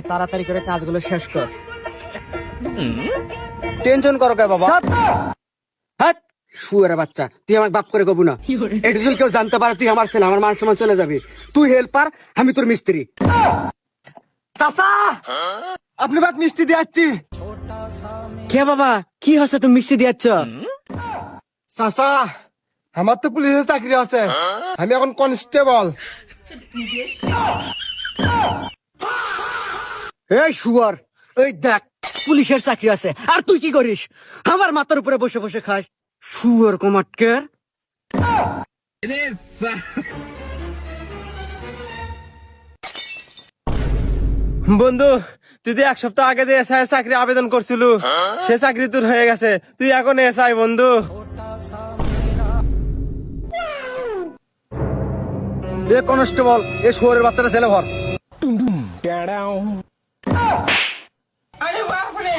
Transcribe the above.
তাড়াতাড়ি করে কাজগুলো শেষ কর। টেনশন করো কে বাবা? হাট শুয়ারে বাচ্চা, তুই আমার বাপ করে কবু না। এটা যদি কেউ জানতে পারে তুই আমার ছেলে, আমার মান সম্মান চলে যাবে। তুই হেল্পার, আমি তোর মিস্ত্রি। চাচা, আপনি বাদ মিষ্টি দিয়াচ্ছি। কে বাবা, কি হচ্ছে তুমি মিষ্টি দিয়াচ্ছ? চাচা, আমার তো পুলিশের চাকরি আছে, আমি এখন কনস্টেবল। এই শুয়ার, এই দেখ পুলিশের চাকরি আছে, আর তুই কি করিস? আমার মাথার উপরে বসে বসে খাস, শুয়ার কমাটকের। বন্ধু, তুই তো 1 সপ্তাহ আগে যে এসআই চাকরি আবেদন করছিল, সে চাকরি তোর হয়ে গেছে। তুই এখন এসআই বন্ধু। এ কনস্টেবল, এ শুয়োরের বাচ্চাটা ছেলে ভর। अरे बाप रे